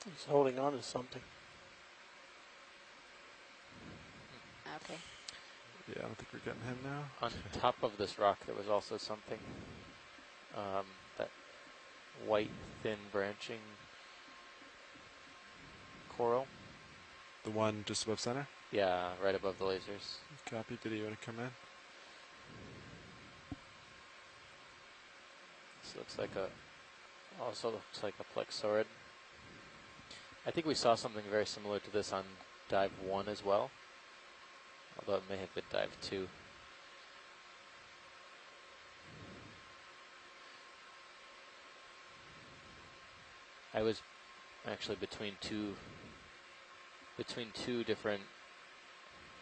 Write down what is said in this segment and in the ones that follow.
He's holding on to something. Okay. Yeah, I don't think we're getting him now. On top of this rock, there was also something, that white, thin branching coral. The one just above center? Yeah, right above the lasers. Copy. Did you want to come in? This also looks like a plexaurid. I think we saw something very similar to this on dive 1 as well, although it may have been dive 2. I was actually between two different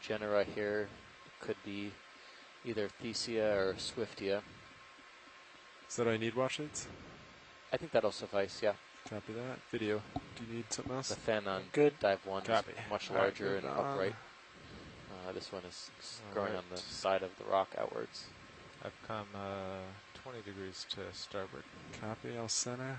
genera here. It could be either Thesia or Swiftia. Is that all you need, Washlights? I think that'll suffice, yeah. Copy that. Video. Do you need something else? The fin on Good. dive 1 Copy. is much All right, larger and moving on. upright. This one is All growing right. on the side of the rock outwards. I've come 20 degrees to starboard. Copy. All center.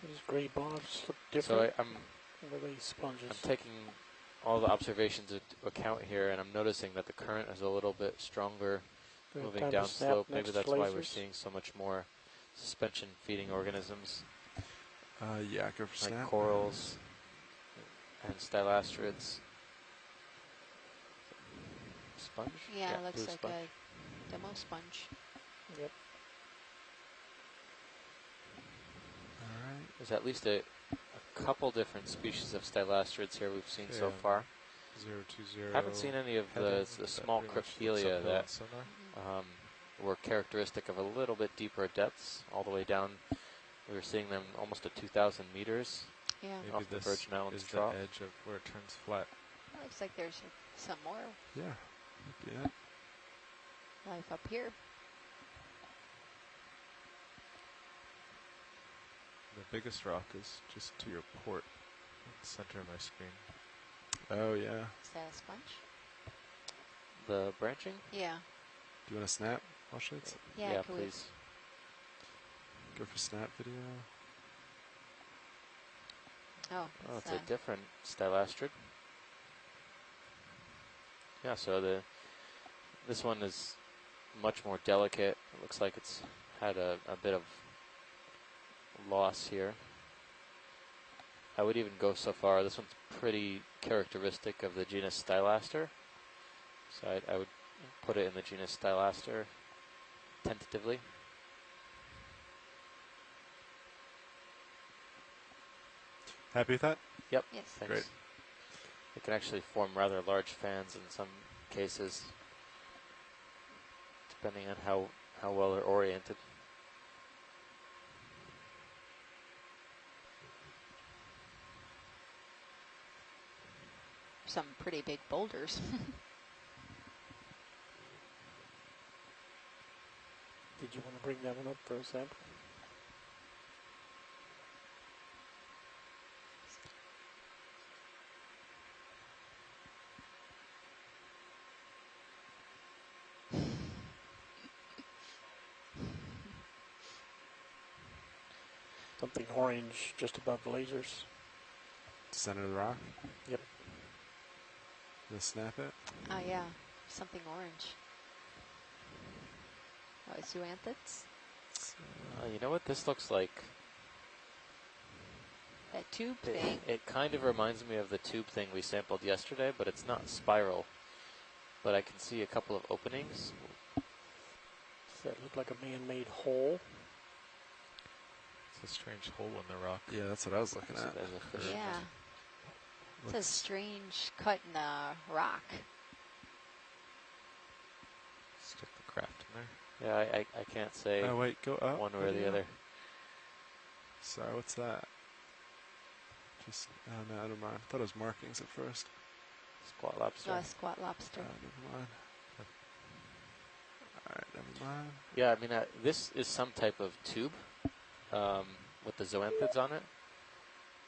These gray bars look different. So I'm What are these sponges? taking all the observations into account here, and I'm noticing that the current is a little bit stronger Good moving time to snap downslope. Maybe next that's why we're lasers. seeing so much more suspension feeding organisms Yeah, go for like snap. corals and stylastrids. Sponge? Yeah, it looks blue like sponge. a demo sponge. Yep. All right. There's at least a couple different species of stylastrids here we've seen so Yeah. far. 020. I haven't seen any of the small cryptelia that were characteristic of a little bit deeper depths, all the way down. We were seeing them almost at 2,000 meters. Yeah. Maybe off the this Virgin Islands is trough. the edge of where it turns flat. Looks like there's some more Yeah. Yeah. life up here. The biggest rock is just to your port, center of my screen. Oh, yeah. Is that a sponge? The branching? Yeah. Do you want to snap, Washlights? Yeah, Yeah, could we- please. Go for snap video. Oh, Oh, it's a different stylastrid. Yeah, so this one is much more delicate. It looks like it's had a bit of loss here. I would even go so far. This one's pretty characteristic of the genus Stylaster. So I would put it in the genus Stylaster tentatively. Happy with that? Yep. Yes. Thanks. Great. It can actually form rather large fans in some cases, depending on how well they're oriented. Some pretty big boulders. Did you want to bring that one up for a sample? Something orange just above the lasers. Center of the rock. Yep. Let's snap it. Oh, yeah. Something orange. Oh, it's zoanthids? You know what this looks like? That tube thing. It kind of reminds me of the tube thing we sampled yesterday, but it's not spiral. But I can see a couple of openings. Does that look like a man-made hole? It's a strange hole in the rock. Yeah, that's what I was looking So at. there's a fish. Yeah. It's a Looks- strange cut in the rock. Stick the craft in there. Yeah, I can't say Oh, wait, go up. one way or the other. Sorry, what's that? Just, oh, no, never mind. I thought it was markings at first. Squat lobster. Oh, a squat lobster. Never mind. All right, never mind. Yeah, I mean, this is some type of tube with the zoanthids on it,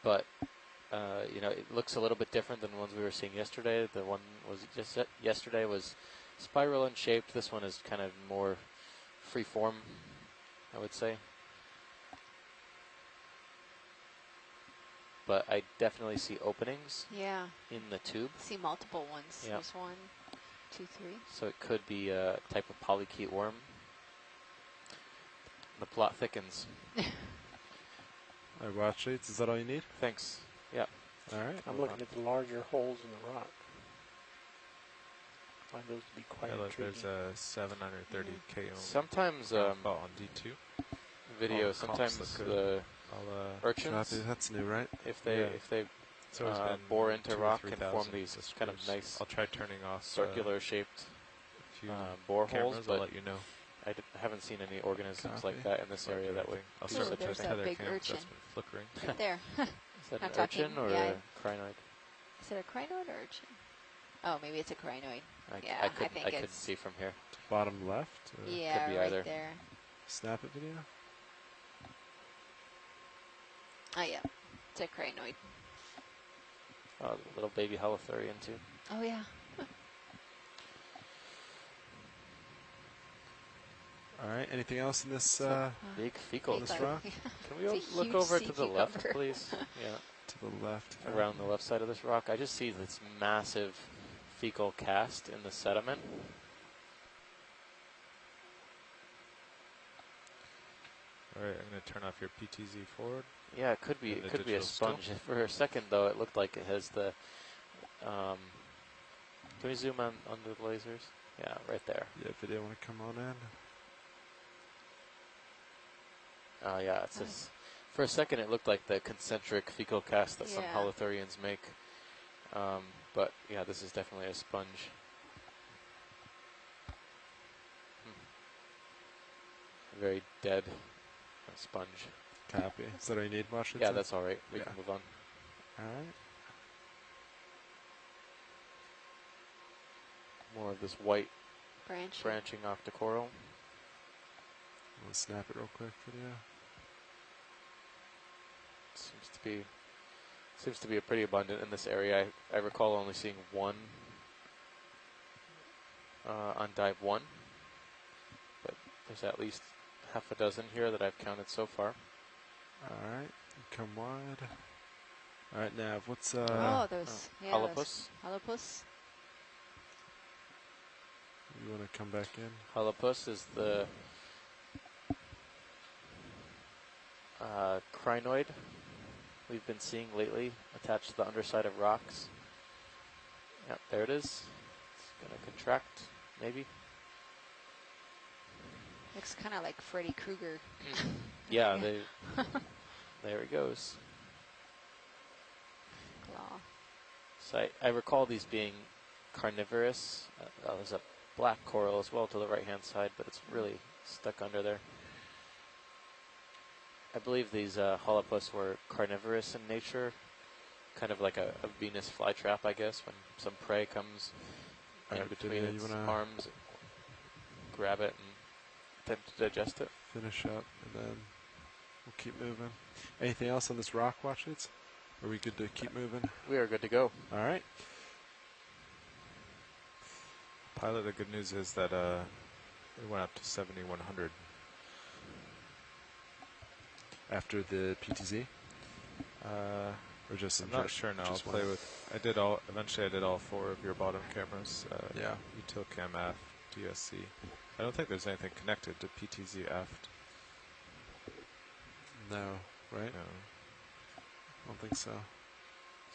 but You know, it looks a little bit different than the ones we were seeing yesterday. The one was just yesterday was spiral and shaped. This one is kind of more free form, I would say. But I definitely see openings Yeah. in the tube. See multiple ones. Yeah. There's 1, 2, 3. So it could be a type of polychaete worm. The plot thickens. All right, watch sheets. Is that all you need? Thanks. Yeah. All right. I'm looking at the larger holes in the rock. Find those to be quite Yeah, look, intriguing. there's a 730 K ohm. Sometimes on D2. video. Oh, Sometimes comps look the I'll, urchins, Copy. That's new, right? if they Yeah. It's always been bore into 2,000 or rock and form 3,000 these this kind of cruise. nice I'll try turning off circular shaped a few bore holes, cameras. I'll but let you know. I haven't seen any organisms Copy. like that in this area that would I'll do start Ooh, with such a there's the thing. that tether big cam urchin. that's been flickering. Right there. Is that I'm an urchin talking- or yeah. a crinoid? Is it a crinoid or urchin? Oh, maybe it's a crinoid. I Yeah, I couldn't, think couldn't it's- see from here. Bottom left. Yeah, be right either. there. Snap it video. Oh, yeah. It's a crinoid. Little baby holothurian too. Oh, yeah. All right. Anything else in this So, Big fecal. This fecal. rock? Can we It's a look huge over sea to the left, cucumber. please? Yeah, to the left? around the left side of this rock. I just see this massive fecal cast in the sediment. All right, I'm going to turn off your PTZ forward. Yeah, it could be. And the It could be a digital still? sponge. For a second, though, it looked like it has the. Can we zoom on the lasers? Yeah, right there. Yeah, video want to come on in. Oh yeah, it's just. For a second, it looked like the concentric fecal cast that some Yeah. holothurians make. But yeah, this is definitely a sponge. A very dead sponge. Copy. Is that all you need, watch it? Yeah, that's all right. We Yeah. can move on. All right. More of this white Branch. branching off the coral. We'll snap it real quick, video. Seems to be a pretty abundant in this area. I recall only seeing one on dive 1, but there's at least half a dozen here that I've counted so far. All right. Come wide. All right, Nav. What's Oh, those. Yeah, Holopus. Holopus. You want to come back in? Holopus is the crinoid we've been seeing lately, attached to the underside of rocks. Yep, there it is. It's gonna contract, maybe. Looks kind of like Freddy Krueger. Yeah, there it goes. Claw. So I recall these being carnivorous. There's a black coral as well to the right-hand side, but it's really stuck under there. I believe these holopus were carnivorous in nature, kind of like a Venus flytrap, I guess, when some prey comes in Alright, between Divya, you its wanna arms, grab it, and attempt to digest it. finish up, and then we'll keep moving. Anything else on this rock, watch it? Are we good to keep moving? We are good to go. All right. Pilot, the good news is that it went up to 7,100. After the PTZ? Or just I'm in not gen- sure now. I'll just play one? with. Eventually, I did all 4 of your bottom cameras. Yeah. Utilcam aft, DSC. I don't think there's anything connected to PTZ aft. No, right? No. I don't think so.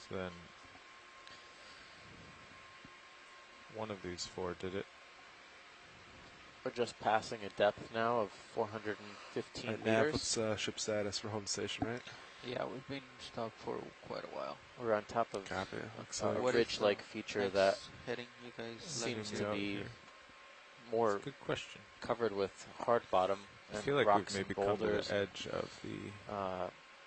So then, one of these 4 did it. We're just passing a depth now of 415 Right, Nav, meters. what's ship status for home station, right? Yeah, we've been stopped for quite a while. We're on top of Copy. Looks a like What is ridge-like feature Next that heading, you guys? seems me to out be here. more That's a good question. covered with hard bottom I and feel like rocks we've maybe and come to boulders. the edge of the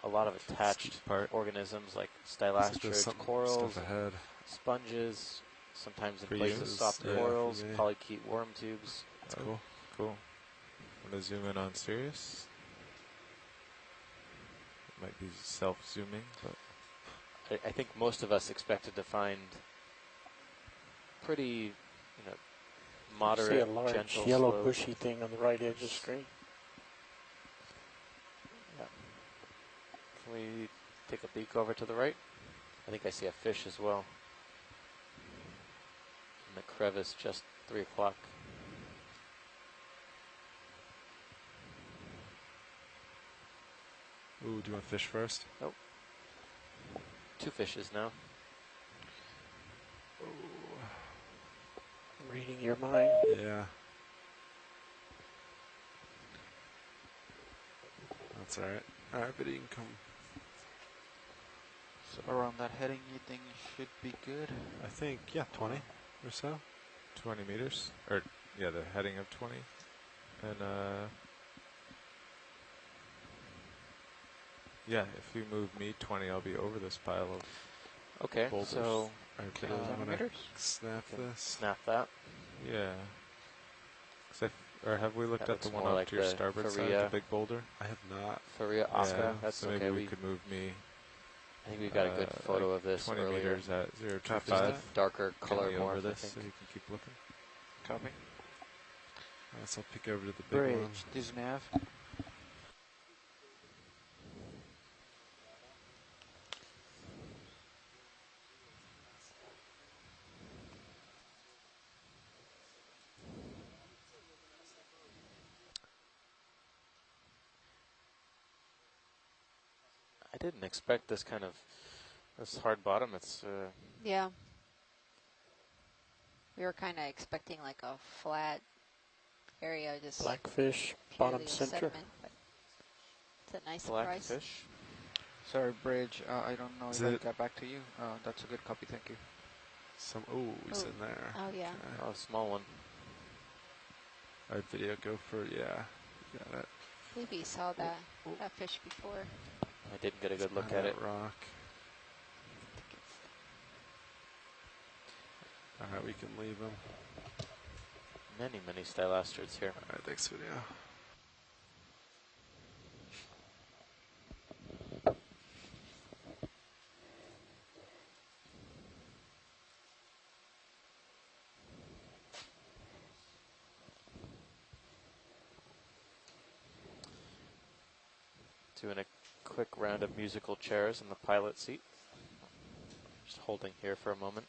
A lot of attached steep part. organisms like looks like there's stylastroid some corals, stuff ahead. sponges, sometimes in For places you? soft Yeah, corals, for me. polychaete worm tubes. That's Oh. cool. Cool. I'm going to zoom in on Sirius. It might be self-zooming, but I I think most of us expected to find pretty, moderate, See a large gentle yellow slope. bushy thing on the right edge of the screen. Yeah. Can we take a peek over to the right? I think I see a fish as well. In the crevice, just 3 o'clock. Ooh, do you want fish first? Nope. 2 fishes now. I'm reading your mind. Yeah. That's alright. Alright, but you can come. So around that heading, you think should be good? I think, yeah, 20 or so. 20 meters, or yeah, the heading of 20, and yeah, if you move me 20, I'll be over this pile of Okay, boulders. so Alright, Can but I- I'm gonna meters? snap Can this. snap that. Yeah. 'Cause or have we looked That at the looks one more off like to your the starboard side, Korea. the big boulder? I have not. Faria Oscar, Yeah, that's so okay. maybe we could move me I think we got a good photo like of this 20 earlier. meters at 0 to Copy 5. that. Darker color Get me over morph, I this so think. you can keep looking. Copy. So I'll pick over to the big Bridge, one. this nav. I didn't expect this hard bottom. It's Yeah. We were kind of expecting like a flat area, just Blackfish, purely bottom center. sediment, but it's a nice black surprise. fish. Sorry, Bridge. I don't know Is if I it- got back to you. That's a good copy. Thank you. He's Oh. in there. Oh, yeah. Okay. Oh, small one. Alright, video, go for, yeah. You got it. I believe we saw that fish before. I didn't get a good look Behind at that it. rock. Alright, we can leave him. Many stylasterids here. Alright, thanks, video. Doing a quick round of musical chairs in the pilot seat. Just holding here for a moment.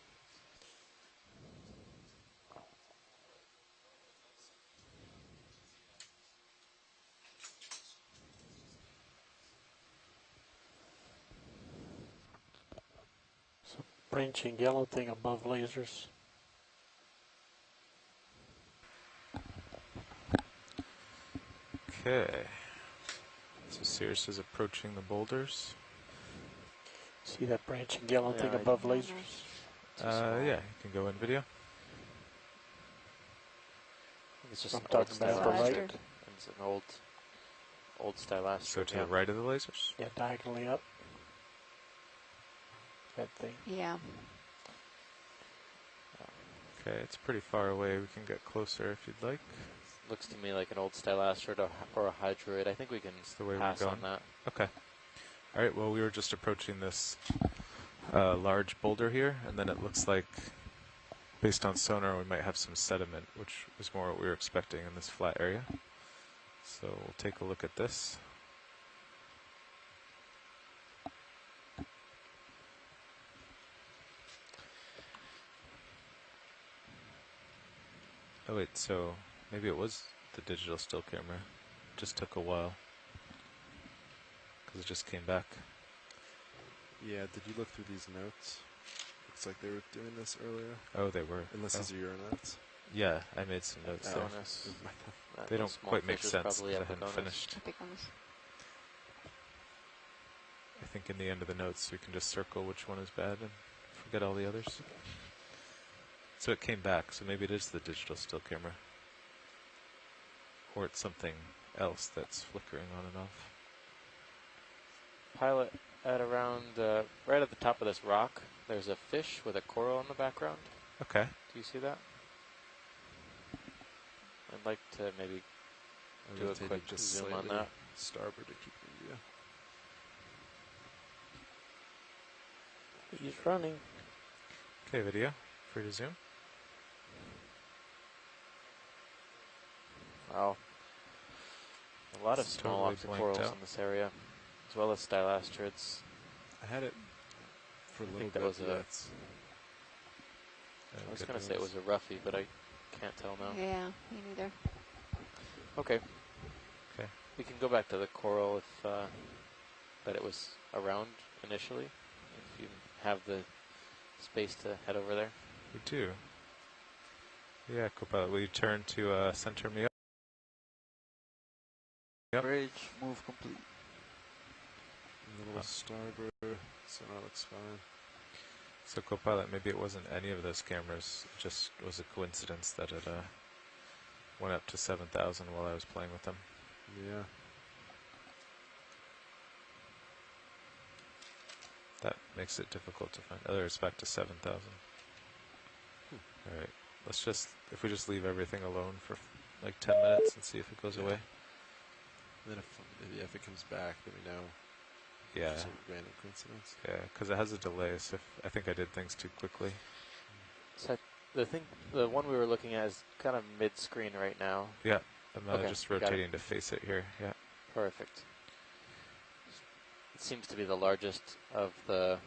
Branching yellow thing above lasers. Okay. So Cirrus is approaching the boulders. See that branching yellow thing Yeah, above I- lasers? Too small. Yeah, you can go in video. I think it's just I'm an old talking about the right. stylastrid. It's an old stylastrid. So to yeah. the right of the lasers. Yeah, diagonally up. That thing. Yeah. Okay, it's pretty far away. We can get closer if you'd like. Looks to me like an old stylastrid or a hydroid. I think we can the way we're pass on going. that. Okay. All right, well, we were just approaching this large boulder here, and then it looks like, based on sonar, we might have some sediment, which is more what we were expecting in this flat area. So we'll take a look at this. Oh wait, so maybe it was the digital still camera. It just took a while, because it just came back. Yeah, did you look through these notes? Looks like they were doing this earlier. Oh, they were. Unless Oh. these are your notes. Yeah, I made some notes there. Bonus. That They don't small quite make fish is sense probably because I hadn't Epigonus. finished. Big ones. I think in the end of the notes we can just circle which one is bad and forget all the others. So it came back, so maybe it is the digital still camera. Or it's something else that's flickering on and off. Pilot at around right at the top of this rock. There's a fish with a coral in the background. Okay. Do you see that? I'd like to maybe I do a rotated quick just zoom on slightly that. starboard to keep in view. He's running. Okay, video. Free to zoom. Wow. A lot of It's small totally blanked octocorals out. in this area, as well as stylastrids. I had it for a little think that bit. was but a- that's I was Good going to say it news. was a roughie, but I can't tell now. Yeah, me neither. Okay. Okay. We can go back to the coral if that it was around initially, if you have the space to head over there. We do. Yeah, Copilot, will you turn to center me up? Yep. Bridge, move complete. a little starboard, so that looks fine. So Copilot, maybe it wasn't any of those cameras, it just was a coincidence that it went up to 7,000 while I was playing with them. Yeah. That makes it difficult to find. Oh, there it's back to 7,000. Alright, let's just, if we just leave everything alone for like 10 minutes and see if it goes away. Then if it comes back, then we know. Yeah, Just a random coincidence. yeah, because it has a delay, so I think I did things too quickly. So the one we were looking at is kind of mid-screen right now. Yeah, I'm Okay, just got it. rotating to face it here, yeah. Perfect. It seems to be the largest of the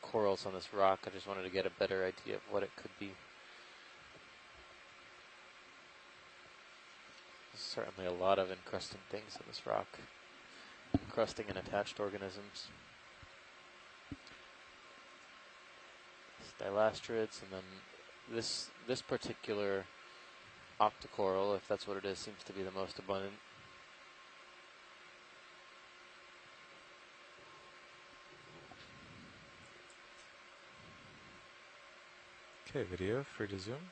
corals on this rock. I just wanted to get a better idea of what it could be. There's certainly a lot of encrusting things in this rock. Encrusting and attached organisms. Stylastrids, and then this particular octocoral, if that's what it is, seems to be the most abundant. Okay, video, free to zoom.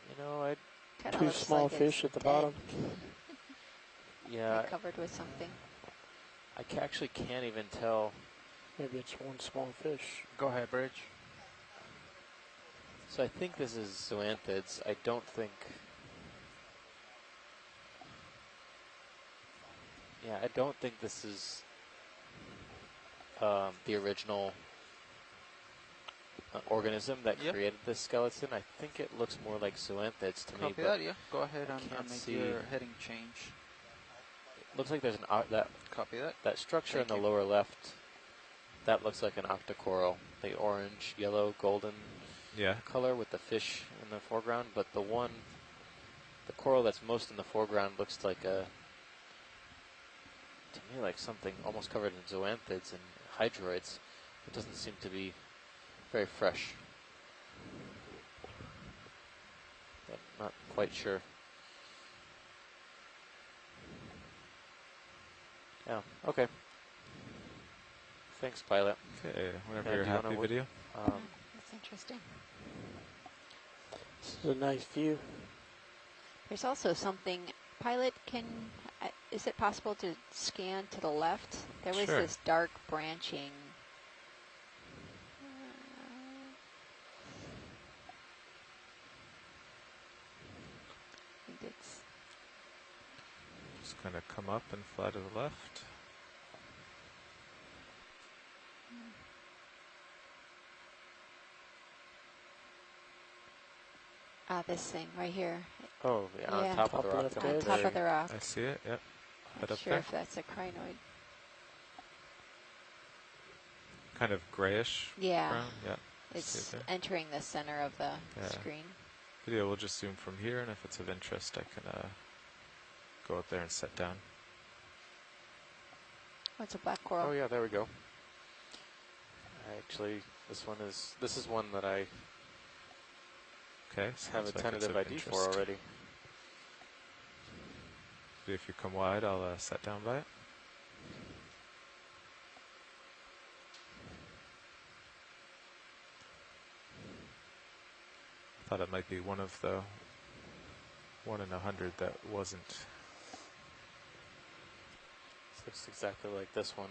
You know, I Kinda Two looks small like it's fish at the dead. bottom. yeah, Like covered with something. I actually can't even tell. Maybe it's one small fish. Go ahead, Bridge. So I think this is zoanthids. I don't think. Yeah, I don't think this is the original organism that Yeah. created this skeleton. I think it looks more like zoanthids to me. Copy But that, yeah. Go ahead I and can't make see- your heading change. it looks like there's Copy that. that structure Thank in the you. lower left. That looks like an octocoral, the orange, yellow, golden Yeah, color with the fish in the foreground. But the coral that's most in the foreground looks like to me like something almost covered in zoanthids and hydroids. It doesn't seem to be very fresh. But not quite sure. Yeah, okay. Thanks, pilot. okay, whenever Yeah, you're do you wanna happy, whip- video. That's interesting. This is a nice view. There's also something, Pilot, is it possible to scan to the left? There was Sure. this dark branching. I think it's, Just kind of come up and fly to the left. this thing right here. Oh, yeah, on Yeah. top of the Top rock. left there. On edge. top of the rock. I see it, yep. Head Not up sure there. if that's a crinoid. Kind of grayish Yeah. brown, yeah. See It's it there? entering the center of the Yeah. screen. Video, we'll just zoom from here, and if it's of interest, I can go up there and set down. Oh, it's a black coral. Oh yeah, there we go. Actually, this is one that I Okay, have a sounds like it's tentative of ID for interest. already. If you come wide, I'll set down by it. Thought it might be one of the 1 in 100 that wasn't. This looks exactly like this one.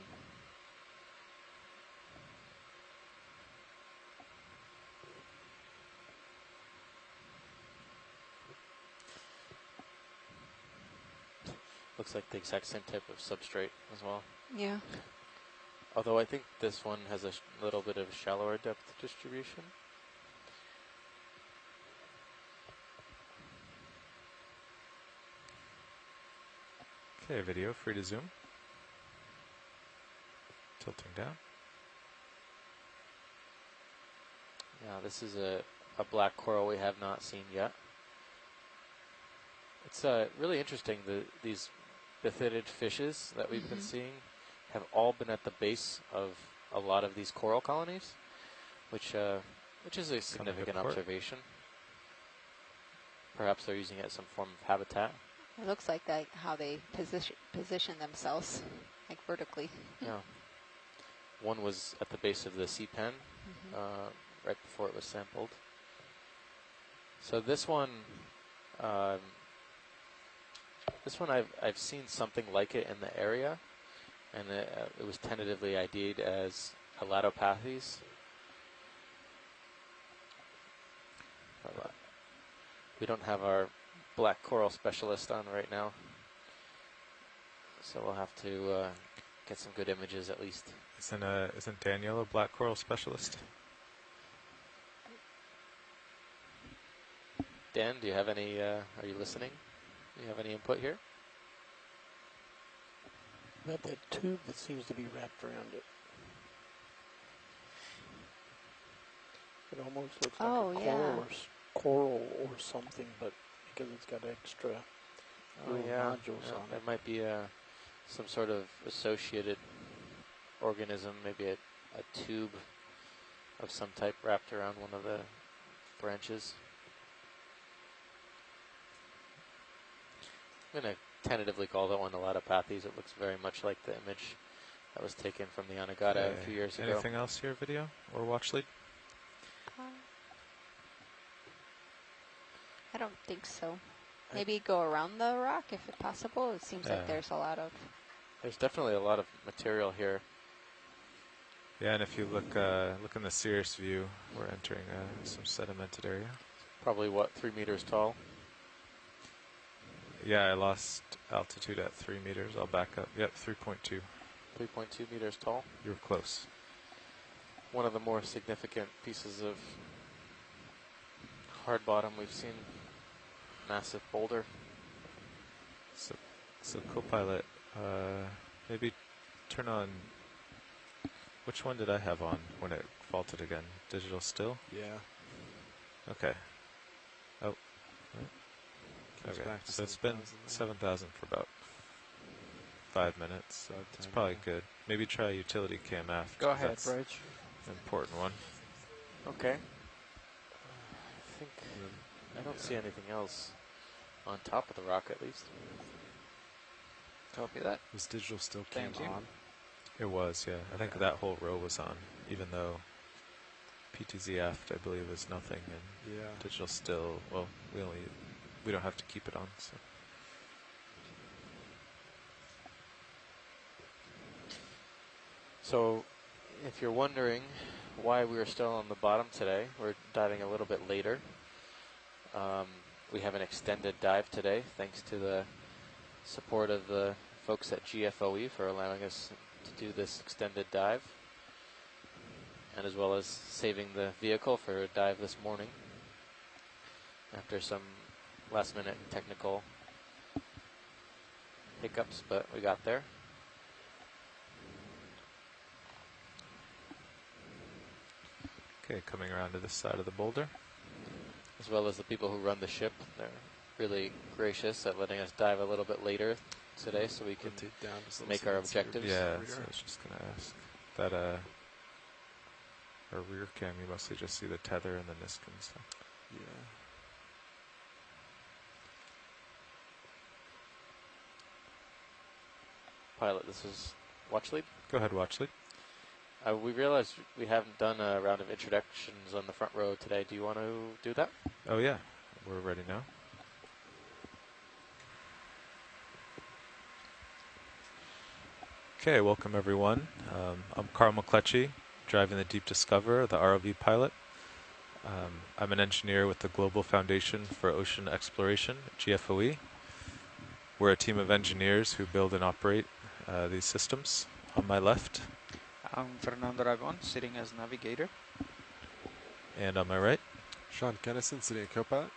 Looks like the exact same type of substrate as well. Yeah. Although I think this one has a little bit of shallower depth distribution. Okay, video free to zoom. Tilting down. Yeah, this is a black coral we have not seen yet. It's really interesting. These bifidid fishes that we've been seeing have all been at the base of a lot of these coral colonies, which is a significant observation. Perhaps they're using it as some form of habitat. It looks like that how they position themselves, like vertically. Yeah. One was at the base of the sea pen, right before it was sampled. So this one I've seen something like it in the area, and it was tentatively ID'd as Elatopathes. We don't have our black coral specialist on right now, so we'll have to get some good images at least. Isn't Daniel a black coral specialist? Dan, do you have any, are you listening? Do you have any input here? About that tube that seems to be wrapped around it. It almost looks like a coral or something, but because it's got extra nodules on there it. might be some sort of associated organism, maybe a tube of some type wrapped around one of the branches. I'm going to tentatively call that one Elatopathes. It looks very much like the image that was taken from the Anegada a few years ago. Anything else here, video or watch lead? I don't think so. Maybe go around the rock if it's possible. It seems like there's a lot of... There's definitely a lot of material here. Yeah, and if you look in the Cirrus view, we're entering some sedimented area. Probably, what, 3 meters tall? Yeah, I lost altitude at 3 meters. I'll back up. Yep, 3.2. 3.2 meters tall. You were close. One of the more significant pieces of hard bottom we've seen. Massive boulder. So Copilot, maybe turn on. Which one did I have on when it faulted again? Digital still? Yeah. Okay. Oh. Goes Okay. back to So it's been 7,000 for about 5 minutes. So it's probably good. Maybe try utility CAMF. Go ahead, that's Bridge. an important one. Okay. I don't see anything else on top of the rock, at least. Copy that. Was digital still cam Thank you. on? It was, yeah. I think that whole row was on, even though PTZ aft, I believe, is nothing, and Yeah. digital still. Well, we don't have to keep it on. So. So, if you're wondering why we are still on the bottom today, we're diving a little bit later. We have an extended dive today, thanks to the support of the folks at GFOE for allowing us to do this extended dive, and as well as saving the vehicle for a dive this morning after some last-minute technical hiccups, but we got there. Okay, coming around to this side of the boulder. As well as the people who run the ship. They're really gracious at letting us dive a little bit later today so we can Rotate down just a make little our so objectives. Yeah, rear. so I was just going to ask. That, our rear cam, you mostly just see the tether and the Niskin stuff. Yeah. Pilot, this is watch lead. Go ahead, watch lead. We realized we haven't done a round of introductions on the front row today. Do you want to do that? Oh, yeah. We're ready now. Okay, welcome everyone. I'm Carl McCletchy, driving the Deep Discoverer, the ROV pilot. I'm an engineer with the Global Foundation for Ocean Exploration, GFOE. We're a team of engineers who build and operate these systems. On my left. I'm Fernando Aragon, sitting as navigator. And on my right. Sean Kennison, sitting at co-pilot.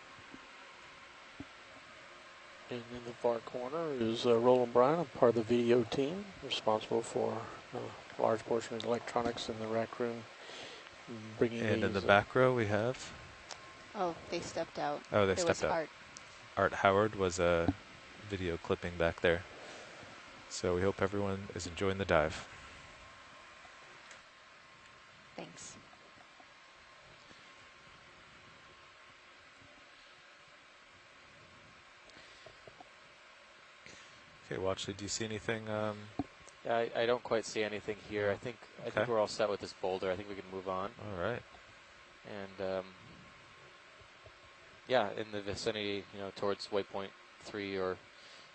And in the far corner is Roland Bryan, I'm part of the video team, responsible for a large portion of the electronics in the rack room. Bringing And in the back row we have. Oh, they stepped out. Oh, they there stepped was out. Art Howard was a video clipping back there. So we hope everyone is enjoying the dive. Thanks. Okay, Watchley, do you see anything? Yeah, I don't quite see anything here. I think we're all set with this boulder. I think we can move on. All right. And yeah, in the vicinity, towards waypoint 3 or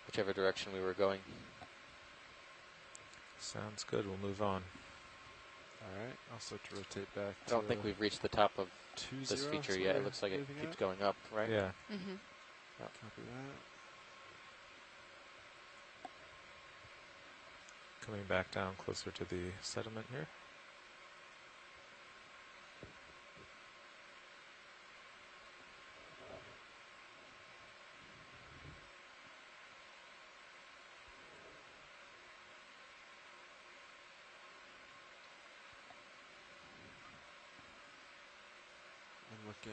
whichever direction we were going. Sounds good. We'll move on. All right. Also to rotate back. I don't think we've reached the top of 20 this feature yet. It looks like it keeps going up, right? Yeah. Mm-hmm. Copy that. Coming back down closer to the sediment here. I'm looking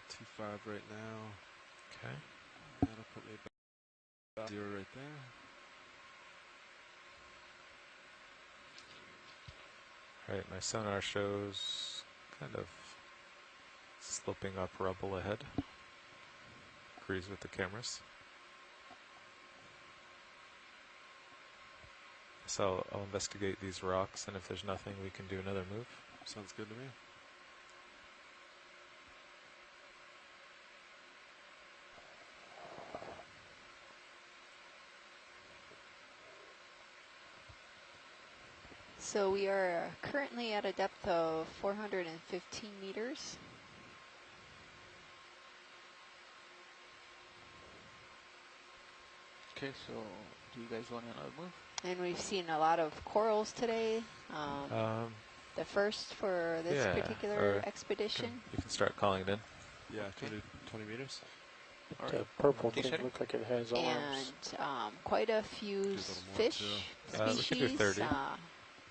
2.5 right now. Okay. That'll put me back 0 right there. All right, my sonar shows kind of sloping up rubble ahead. Agrees with the cameras. So I'll investigate these rocks, and if there's nothing, we can do another move. Sounds good to me. So we are currently at a depth of 415 meters. Okay, so do you guys want another move? And we've seen a lot of corals today. The first for this particular expedition. You can start calling it in. Yeah, 20 meters. The purple thing looks like it has arms. And quite a few fish we could do species 30.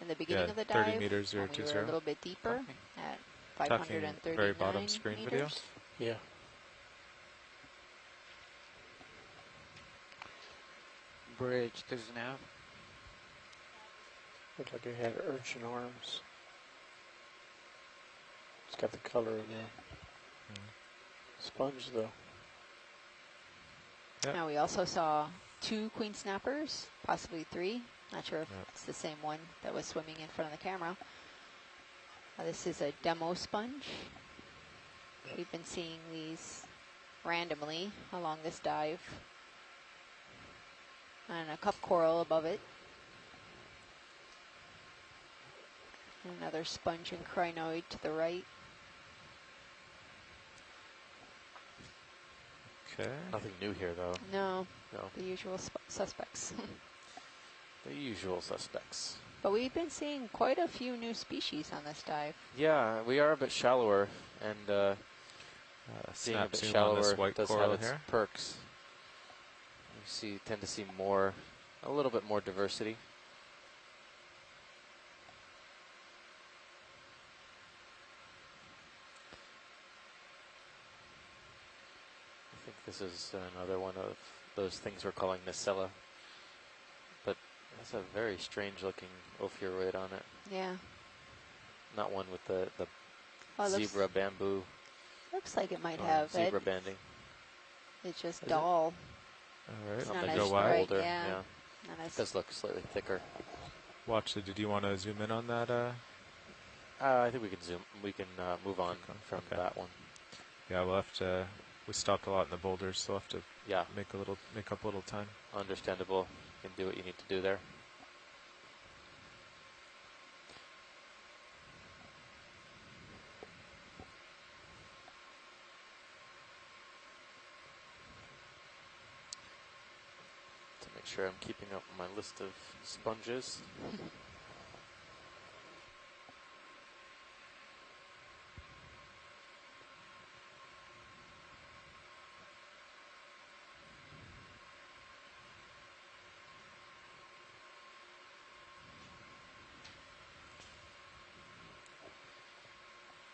in the beginning of the dive. 30 meters, when we were a little bit deeper at 539 Talking very bottom screen meters. video. Yeah. Bridge, there's nav. Looked like it had urchin arms. It's got the color of the sponge, though. Yep. Now we also saw 2 queen snappers, possibly 3. Not sure if it's the same one that was swimming in front of the camera. This is a demo sponge. We've been seeing these randomly along this dive. And a cup coral above it. Another sponge and crinoid to the right. Okay. Nothing new here, though. No, No. the usual suspects. The usual suspects. But we've been seeing quite a few new species on this dive. Yeah, we are a bit shallower, and being a Snap bit zoom on shallower this white does have coral its here. perks. You tend to see a little bit more diversity. I think this is another one of those things we're calling Nacella. But it's a very strange looking ophiuroid on it. Yeah. Not one with the Oh, zebra bamboo. Looks like it might or have zebra it. banding. It's just Is it? dull. All right. It's Oh, not they as go bright, older. yeah. Yeah. Not It as does look slightly thicker. Watchley, did you want to zoom in on that? I think we can zoom. We can move on from Okay. that one. Yeah, we'll have to. We stopped a lot in the boulders, so we'll have to Yeah, make up a little time. understandable. You can do what you need to do there. sure I'm keeping up with my list of sponges.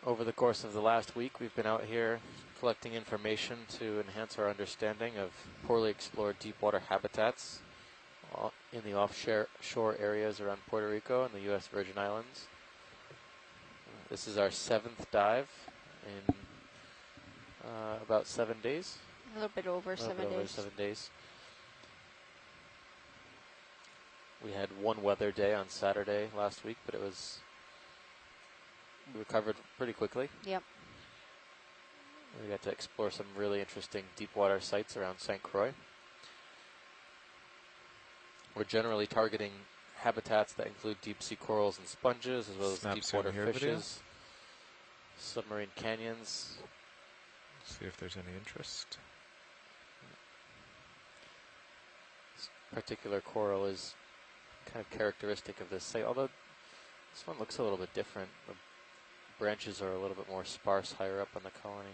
Over the course of the last week, we've been out here collecting information to enhance our understanding of poorly explored deep water habitats in the offshore areas around Puerto Rico and the U.S. Virgin Islands. This is our 7th dive in about 7 days. A little bit over 7 days. 7 days. We had one weather day on Saturday last week, but we recovered pretty quickly. Yep. We got to explore some really interesting deep water sites around St. Croix. We're generally targeting habitats that include deep sea corals and sponges, as well as deep water fishes, submarine canyons. See if there's any interest. This particular coral is kind of characteristic of this site, although this one looks a little bit different. The branches are a little bit more sparse higher up on the colony.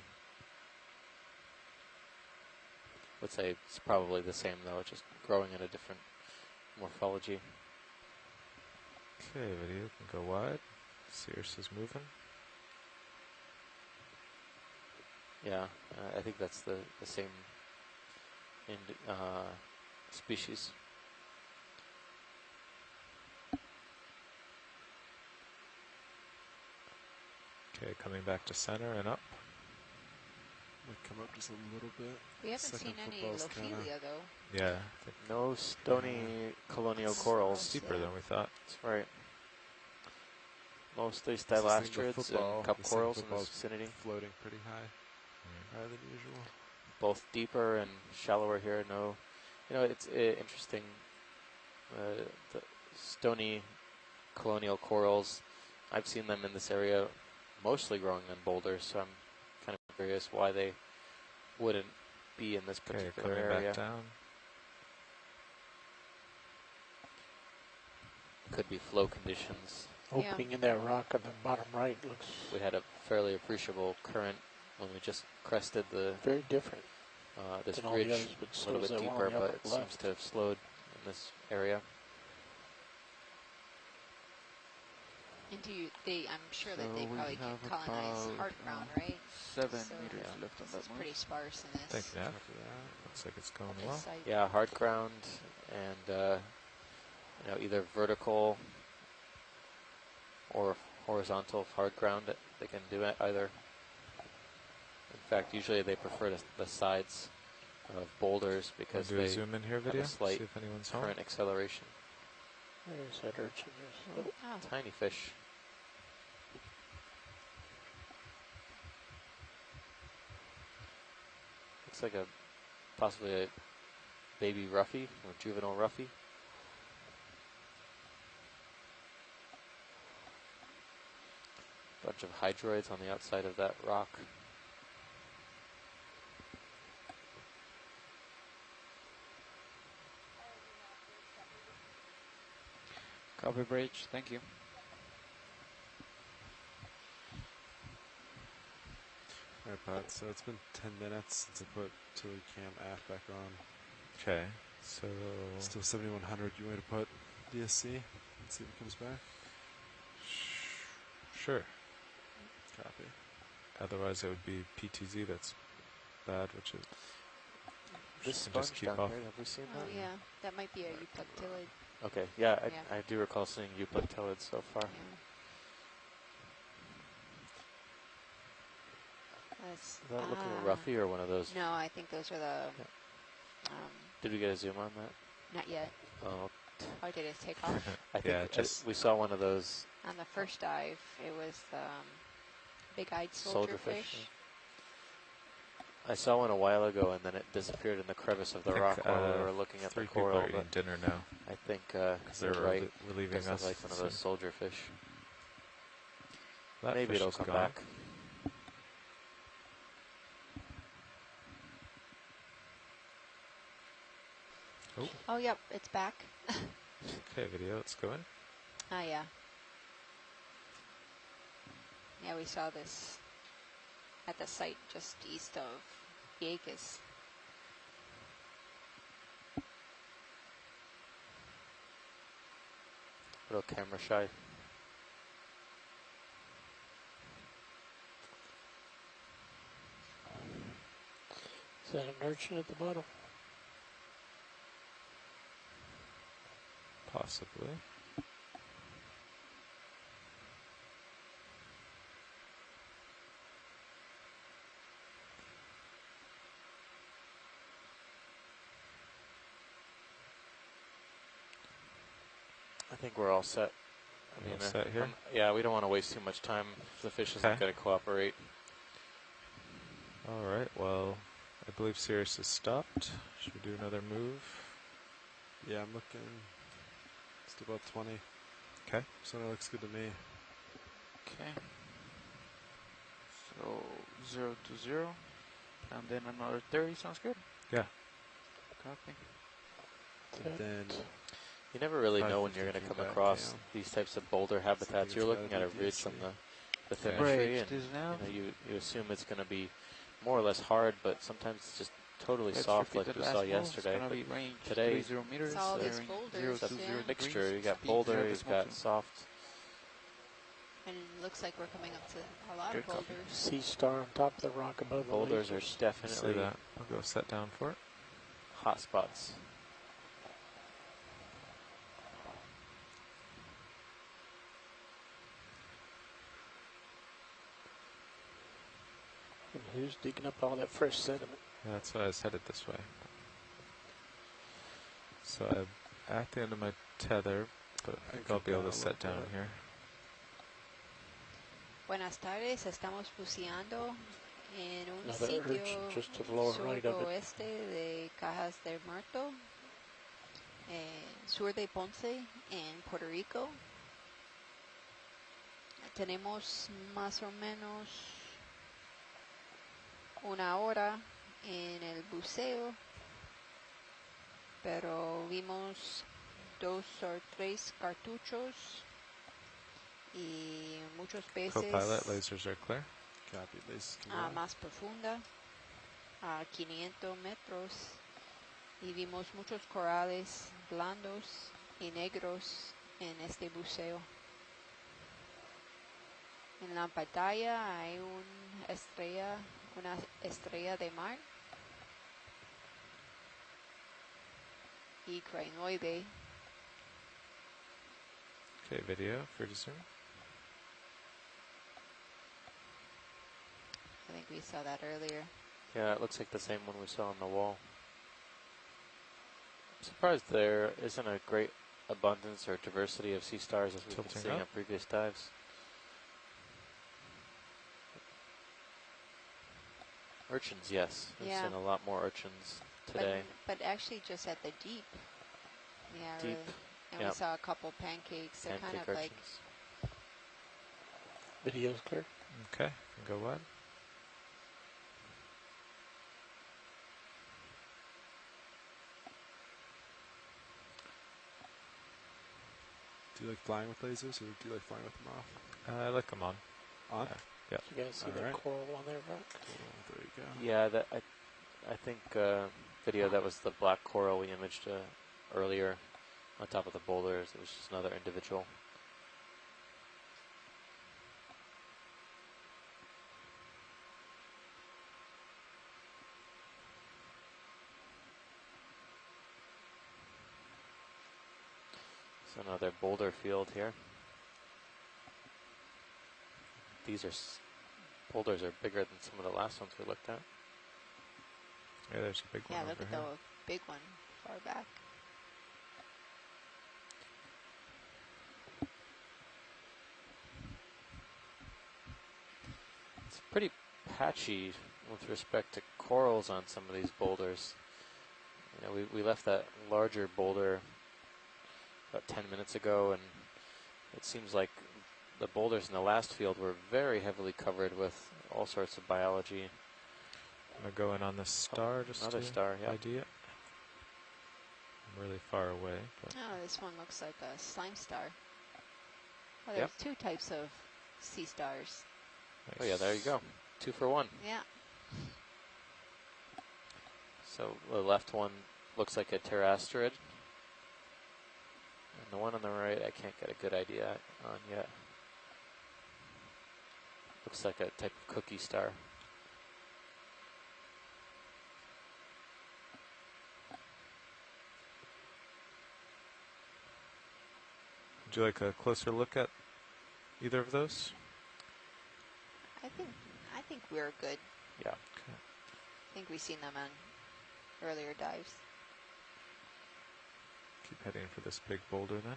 I would say it's probably the same though, it's just growing in a different morphology. Okay, video can go wide. Cirrus is moving. Yeah, I think that's the same species. Okay, coming back to center and up. Might come up just a little bit. We haven't Second seen any football's Lophelia though. Yeah, No stony colonial corals. steeper than we thought. That's right. Mostly This is the stylastrids football- and cup the second corals in this football's vicinity. Floating pretty high, higher than usual. Both deeper and shallower here. No, it's interesting. The stony colonial corals, I've seen them in this area, mostly growing on boulders. So I'm kind of curious why they wouldn't be in this Okay, particular coming area. back down. Could be flow conditions. Opening in that rock on the bottom right looks We had a fairly appreciable current when we just crested the very different this than all the ridge others, but a little slows bit that one deeper, on the but upper it seems left. to have slowed in this area. I'm sure that So they we probably can have colonize about, hard ground, right? 7 So meters yeah. left on This that is move. pretty sparse in this. Thank you, Nav. After that, Looks like it's going This well. site. Yeah, hard ground and either vertical or horizontal hard ground. They can do it either. In fact, usually they prefer the sides of boulders because Do a they zoom in here have video. a slight See if anyone's home. current acceleration. There's that urchin. There's Oh, Tiny fish. Looks like possibly a baby roughy or juvenile roughy. Bunch of hydroids on the outside of that rock. Copy bridge, thank you. alright, Pat. So it's been 10 minutes since I put Tilly Cam app back on. Okay, so Still 7100. You want me to put DSC and see if it comes back? sure. Copy. Otherwise, it would be PTZ that's bad, which is This can just sponge keep down off. here, have we seen oh that? yeah, that might be a euplectillid. Okay, yeah, Yeah. I do recall seeing euplectellids so far. Yeah. That's, Is that looking roughy or one of those? No, I think those are the. Did we get a zoom on that? Not yet. Oh, Oh, did it take off? I think Yeah, just- we saw one of those On the first dive, it was the big-eyed soldier fish. yeah. I saw one a while ago, and then it disappeared in the crevice of the rock while we were looking at the 3 people coral. are eating But dinner now I think because they're you're right. relieving This us. is like one of those soon. soldier fish. That Maybe fish it'll is come gone. back. Oh, yep, it's back. Okay, video, let's go in. Ah, yeah. Yeah, we saw this at the site just east of Vieques. Little camera shy. Is that an urchin at the bottom? Possibly. I think we're all set. I All set here? Yeah, we don't want to waste too much time if the fish isn't Okay. going to cooperate. All right, well, I believe Sirius is stopped. Should we do another move? Yeah, I'm looking. Just about 20. Okay. So that looks good to me. Okay. So 0 to 0. And then another 30 sounds good. Yeah. Copy. And then You never really know when 550 you're going to come back, across yeah. these types of boulder habitats. You're looking at a ridge on the thin Bridge tree, and this now. you assume it's going to be more or less hard, but sometimes it's just totally Let's soft repeat like the we last saw move. yesterday. It's gonna But be range today, 30 meters. It's all these bearing boulders, 0 to yeah. 0 mixture. degrees. You got Speed boulder, 0 to you've got soft. And it looks like we're coming up to a lot Good of copy. boulders. Sea star on top of the rock above the Boulders are lasers. See definitely that. I'll go set down for it. hot spots. And who's digging up all that fresh sediment? Yeah, that's why I was headed this way. So I'm at the end of my tether, but I think I'll be able to set down here. Buenas tardes, estamos buceando en un Another sitio urchin just to the lower right of it. suroeste de Cajas de Muertos, sur de Ponce, en Puerto Rico. Tenemos más o menos una hora en el buceo, pero vimos 2 o 3 cartuchos y muchos peces Co-pilot, lasers are clear. copy. This can a go. más profunda, a 500 metros, y vimos muchos corales blandos y negros en este buceo. En la pantalla hay una estrella de mar y crinoide. Okay, video, for to zoom. I think we saw that earlier. Yeah, it looks like the same one we saw on the wall. I'm surprised there isn't a great abundance or diversity of sea stars as we've been Tilting seeing up. on previous dives. Urchins, yes. We've Yeah. seen a lot more urchins today. But actually just at the deep. Yeah, Deep, really. And yep. we saw a couple pancakes. They're kind Pancake of like, urchins. Video's clear. Okay, can go wide. Do you like flying with lasers, or do you like flying with them off? I like them on. On? Yeah. Did you guys see that Alright. coral on there, Brock? Cool. There you go. Yeah, that I think video that was the black coral we imaged earlier on top of the boulders. It was just another individual. It's another boulder field here. These are boulders are bigger than some of the last ones we looked at. Yeah, there's a big one yeah, over look at here. the big one far back. It's pretty patchy with respect to corals on some of these boulders. You know, we left that larger boulder about 10 minutes ago, and it seems like the boulders in the last field were very heavily covered with all sorts of biology. I'm going to go in on this star just Another to star, yeah. ID it. from really far away. But Oh, this one looks like a slime star. Oh, there's two types of sea stars. nice. Oh yeah, there you go. 2 for 1. Yeah. So the left one looks like a pterasterid. And the one on the right, I can't get a good idea on yet. Looks like a type of cookie star. Would you like a closer look at either of those? I think we're good. Yeah. Okay. I think we've seen them on earlier dives. Keep heading for this big boulder then.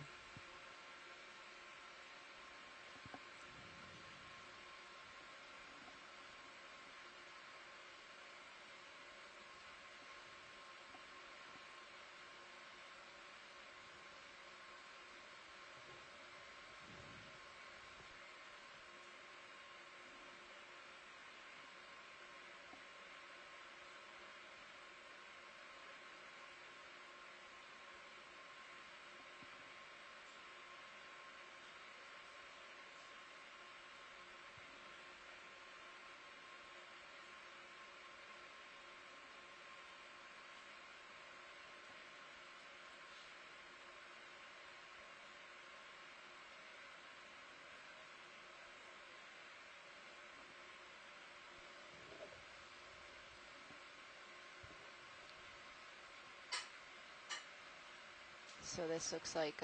So this looks like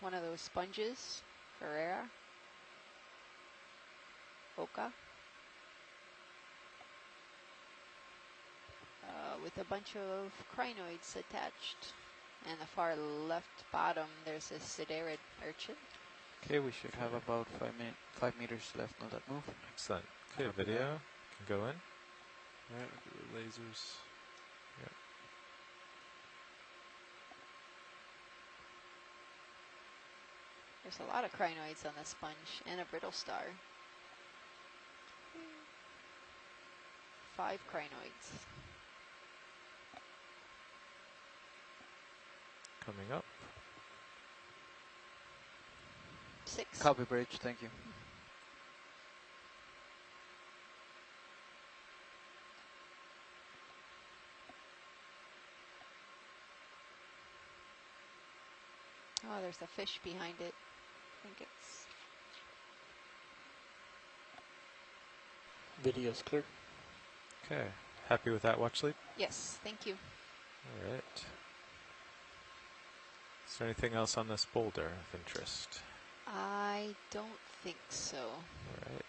one of those sponges, Ferreira, Oka, with a bunch of crinoids attached. And the far left bottom, there's a siderid urchin. Okay, we should have about 5 meters left on that move. Excellent. Okay, Copy video that. can go in. Right, the lasers. Yep. There's a lot of crinoids on the sponge and a brittle star. 5 crinoids. Coming up. 6. Copy bridge, thank you. Oh, there's a fish behind it. I think it's... Video's clear. Okay. Happy with that watch lead? Yes, thank you. All right. Is there anything else on this boulder of interest? I don't think so. All right.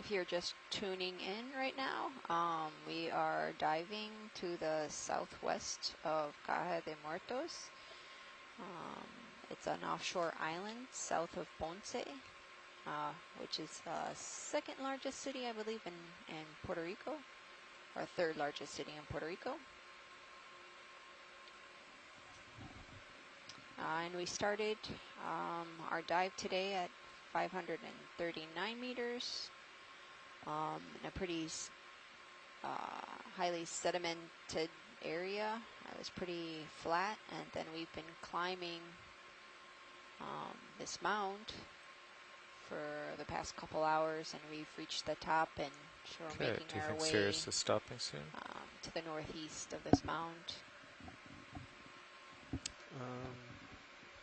If you're just tuning in right now, we are diving to the southwest of Caja de Muertos. It's an offshore island south of Ponce, which is the second largest city, I believe, in Puerto Rico, or third largest city in Puerto Rico. And we started our dive today at 539 meters. In a pretty highly sedimented area. It was pretty flat, and then we've been climbing this mound for the past couple hours, and we've reached the top, and so we're Okay. making Do you our think way Sirius is stopping soon? to the northeast of this mound.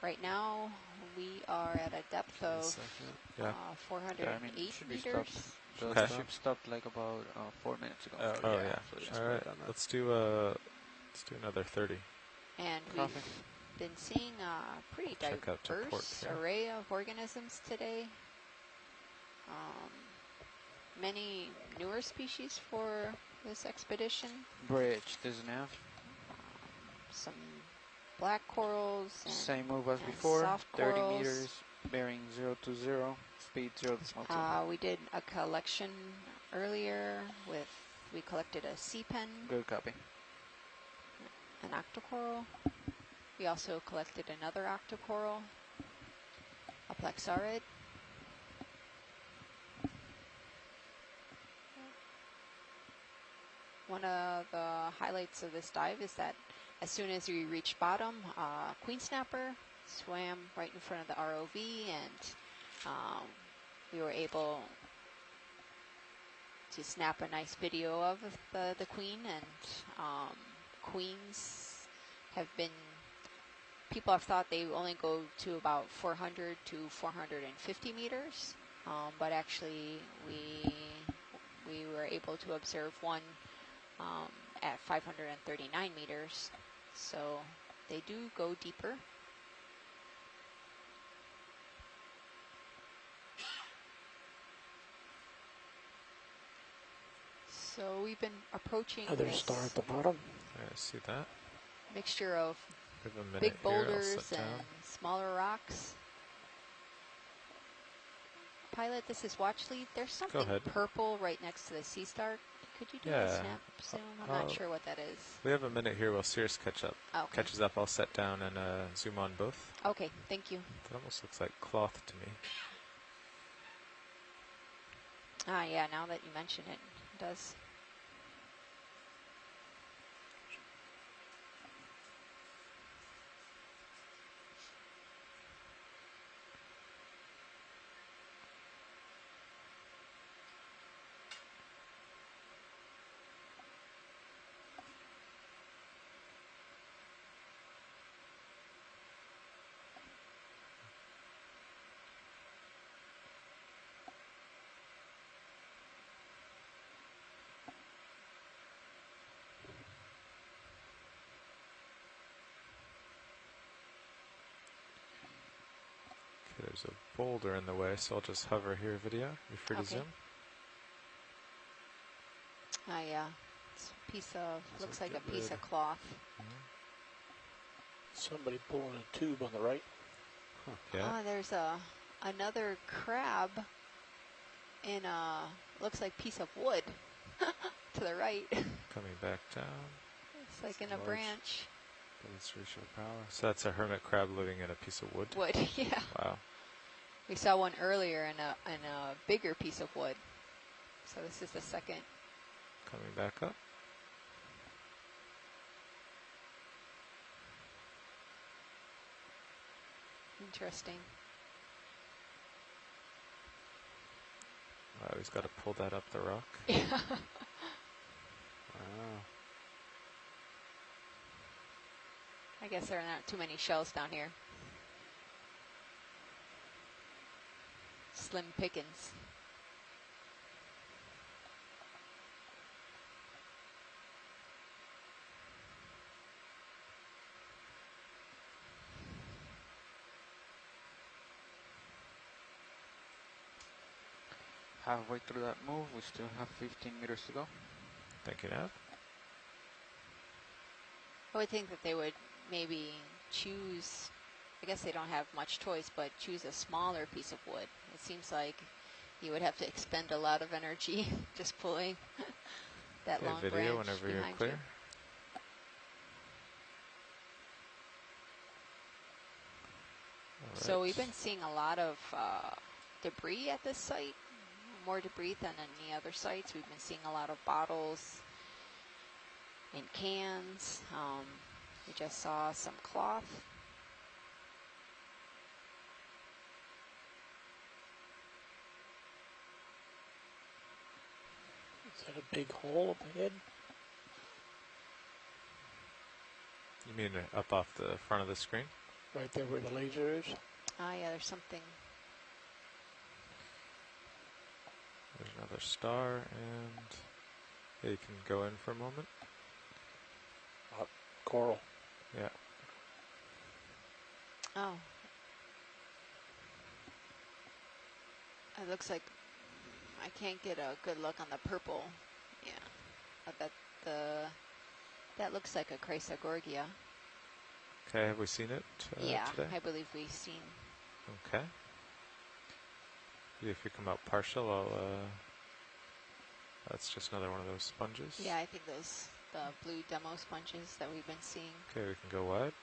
Right now, we are at a depth of Yeah. 408 should be meters. stopped. The Okay. ship stopped like about 4 minutes ago. Oh yeah. So just All right right. on that. Let's do another 30. And Copy. we've been seeing a pretty Check out to port diverse here. array of organisms today. Many newer species for this expedition. Bridge, this nav. Some black corals and Same move as and before. soft 30 corals. meters, bearing 020. Speed 0.2. We did a collection earlier with, we collected a sea pen, Good copy. an octocoral. We also collected another octocoral, a plexaurid. One of the highlights of this dive is that as soon as we reached bottom, queen snapper swam right in front of the ROV, and we were able to snap a nice video of the queen. And queens have been, people have thought they only go to about 400 to 450 meters, but actually we were able to observe one at 539 meters, so they do go deeper. So we've been approaching Another this star at the bottom. I see that. mixture of We have a minute big here. I'll boulders sit down. and smaller rocks. Pilot, this is watch lead. There's something ahead. purple right next to the sea star. Could you do a Yeah. snap zoom? I'm not sure what that is. We have a minute here while Cirrus Okay. catches up. I'll set down and zoom on both. Okay, thank you. That almost looks like cloth to me. Ah, yeah, now that you mention it, it does. Okay, there's a boulder in the way, so I'll just hover here, video. You're free to Okay. zoom. Ah, yeah. It's a piece of, Doesn't looks like a get piece rid. of cloth. Somebody pulling a tube on the right. Yeah. Ah, there's another crab in a, looks like piece of wood to the right. Coming back down. It's like in a Large. branch. Demonstration of power. So that's a hermit crab living in a piece of wood. Wood, yeah. Wow. We saw one earlier in a bigger piece of wood. So this is the second. Coming back up. Interesting. Wow, he's got to pull that up the rock. Yeah. Wow. I guess there are not too many shells down here. Slim pickings. Halfway through that move, we still have 15 meters to go. Thank you, Nav. I would think that they would maybe choose, I guess they don't have much choice, but choose a smaller piece of wood. It seems like you would have to expend a lot of energy just pulling that Okay, long video branch whenever you're behind clear. you. All So right. we've been seeing a lot of debris at this site, more debris than any other sites. We've been seeing a lot of bottles and cans. We just saw some cloth. Is that a big hole up ahead? You mean up off the front of the screen? Right there where the laser is? Ah, yeah, there's something. There's another star, and yeah, you can go in for a moment. Coral. Yeah. Oh. It looks like I can't get a good look on the purple. Yeah. But that looks like a Chrysogorgia. Okay, have we seen it Yeah, today? I believe we've seen. Okay. If you come out partial, that's just another one of those sponges. Yeah, I think those, the blue demo sponges that we've been seeing. Okay, we can go wide.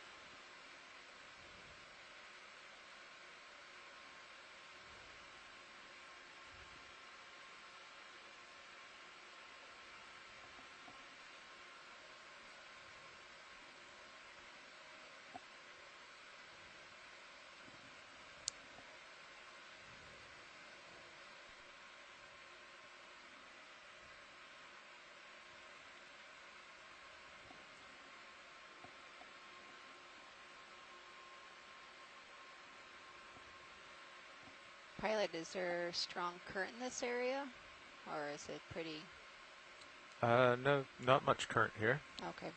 Pilot, is there strong current in this area? Or is it pretty... No, not much current here. Okay.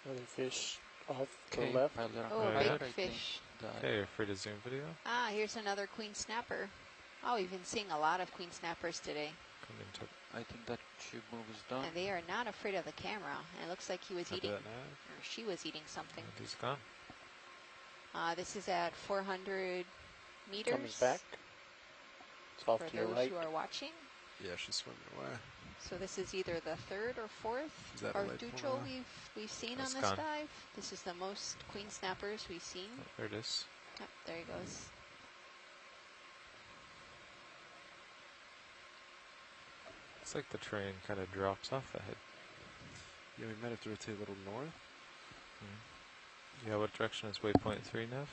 Another fish off to Okay, the left. pilot on Oh, Oh, big yeah. pilot, I think fish. that Okay, you're free to zoom video. Ah, here's another queen snapper. Oh, we've been seeing a lot of queen snappers today. Come into I think that tube move is done. And they are not afraid of the camera. And it looks like he was Copy eating, that nav. or she was eating something. and he's gone. This is at 400 meters. Coming back. It's off For to your those right. who are watching. Yeah, she's swimming away. So this is either the third or fourth Is that a light Arducho pole? we've seen That's on this gone. dive. This is the most queen snappers we've seen. Oh, there it is. Yep, there he goes. It's like the train kind of drops off ahead. Yeah, we might have to rotate a little north. Yeah, what direction is waypoint 3, Nev?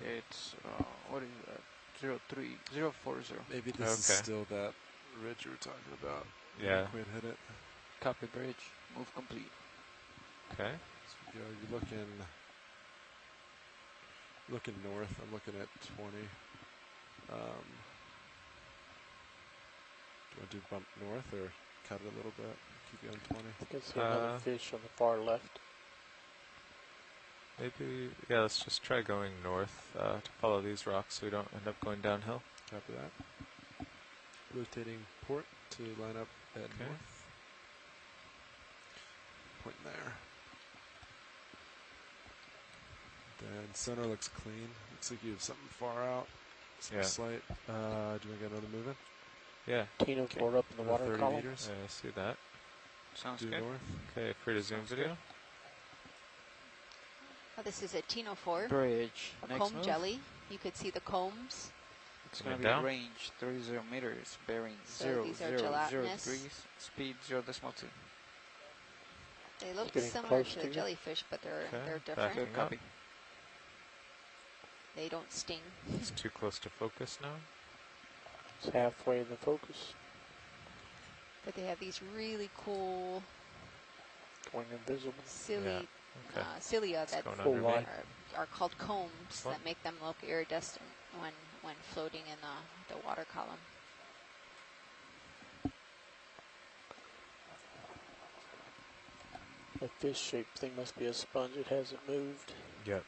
It's, what is that? 03040. Maybe this is Okay. still that ridge you were talking about. Yeah. We hit it. Copy bridge. Move complete. Okay. So, you're looking north. I'm looking at 20. Do you want to do bump north or cut it a little bit? Keep going 20. I can see another fish on the far left. Maybe, yeah, let's just try going north to follow these rocks so we don't end up going downhill. Copy that. Rotating port to line up at Okay. north. Point there. Then center looks clean. Looks like you have something far out. Some Yeah. slight. Do you want to get another move in? Yeah, Tino Okay. board up in the Another water 30 column. meters. I see that. Sounds Due good. north. Okay, free to zoom Sounds video. Oh, this is a Tino 4, Bridge. a Next comb move. jelly. You could see the combs. It's Coming going to be down. range 30 meters, bearing So these are 0003, gelatinous. speed 0.2. They look Getting similar close to to the you. jellyfish, but they're Okay, different. backing Good copy. They don't sting. It's too close to focus now. It's halfway in the focus. But they have these really cool Going invisible. silly Okay. cilia It's that going Full under me. line. are called combs What? that make them look iridescent when floating in the water column. The fish-shaped thing must be a sponge. It hasn't moved. Yep.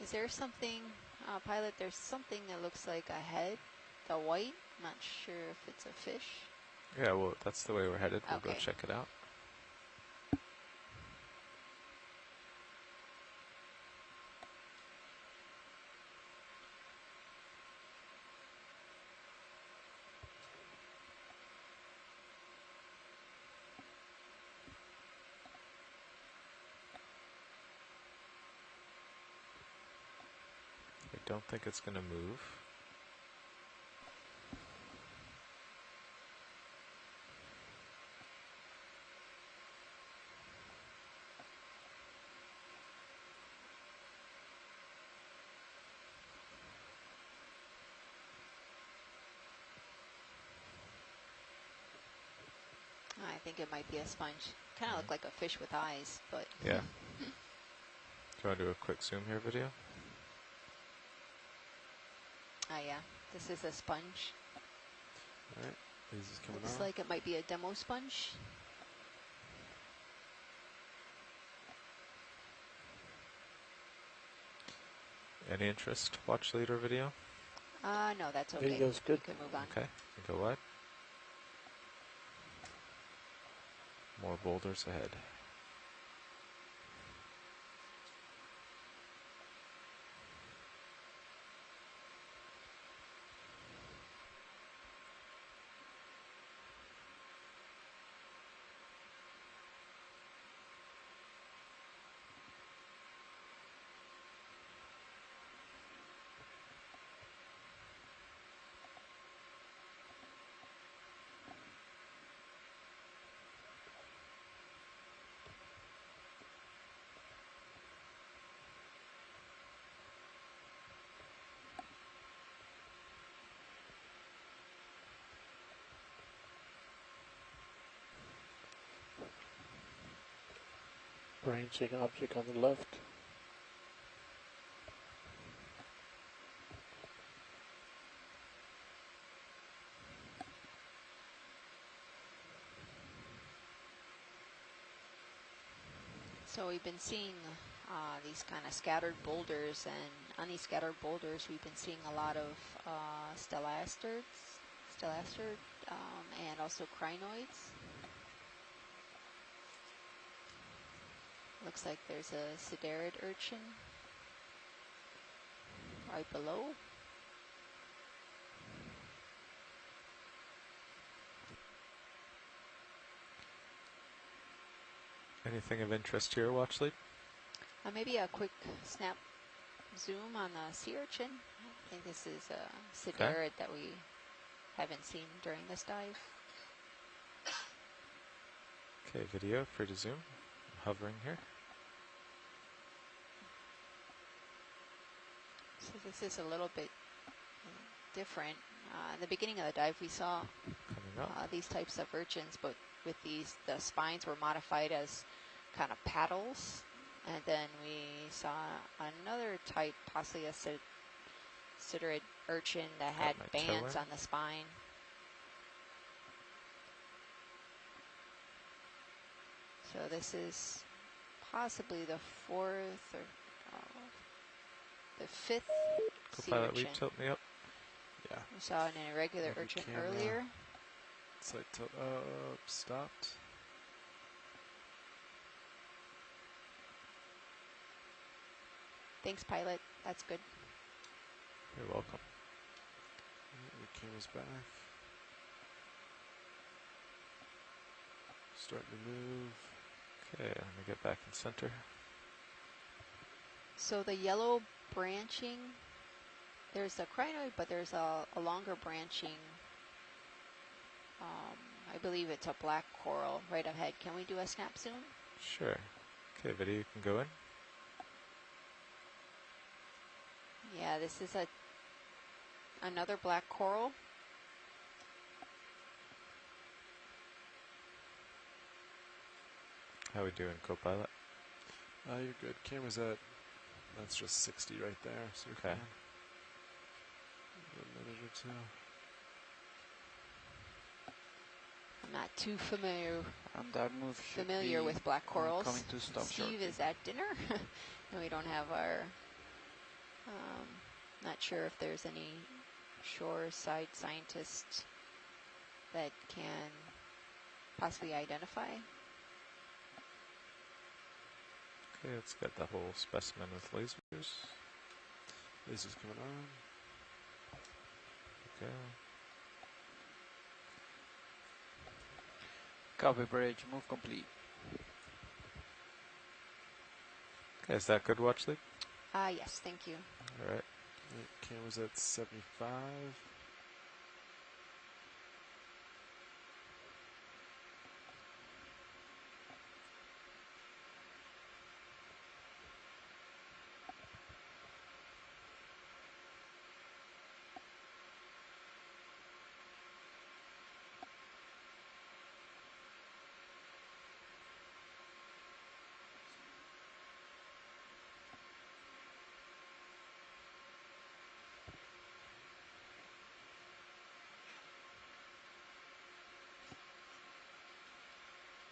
Is there something, pilot, there's something that looks like a head, the white, not sure if it's a fish. Yeah, well, that's the way we're headed. We'll go Okay. check it out. I don't think it's going to move. I think it might be a sponge. Kind of look like a fish with eyes, but Yeah. Do you want to do a quick zoom here video? Yeah, this is a sponge. All right, this is coming Looks on. like it might be a demo sponge. Any interest? Watch later video? No, that's okay. Video's good. You can move on. Okay, go wide. More boulders ahead. Branching object on the left. So we've been seeing these kind of scattered boulders, and on these scattered boulders we've been seeing a lot of stellasters, and also crinoids. Looks like there's a siderid urchin right below. Anything of interest here, Watchlead? Maybe a quick snap zoom on the sea urchin. I think this is a siderid that we haven't seen during this dive. Okay, video, free to zoom. I'm hovering here. So this is a little bit different. In the beginning of the dive, we saw Coming up. these types of urchins, but with these, the spines were modified as kind of paddles. And then we saw another type, possibly a siderid urchin that had Got my toe bands in. on the spine. So this is possibly the fourth or the fifth sea Co-pilot, will you urchin. tilt me up? Yeah. We saw an irregular Maybe urchin camera. earlier. Slight tilt up, stopped. Thanks, pilot. That's good. You're welcome. The camera's back. Starting to move. Okay, let me get back in center. So the yellow branching, there's a crinoid, but there's a longer branching. I believe it's a black coral right ahead. Can we do a snap zoom? Sure. Okay, video, you can go in. Yeah, this is another black coral. How we doing, co-pilot? You're good. Camera's at, that's just 60 right there. So you're Okay. fine. A minute or two. I'm not too familiar That move should be with black corals. coming to stop Steve shortly. is at dinner, and we don't have our. Not sure if there's any shoreside scientists that can possibly identify. Okay, let's get the whole specimen with lasers. Laser's coming on. Okay. Copy bridge, move complete. Okay, is that good, Watchlead? Yes, thank you. All right. Camera's at 75.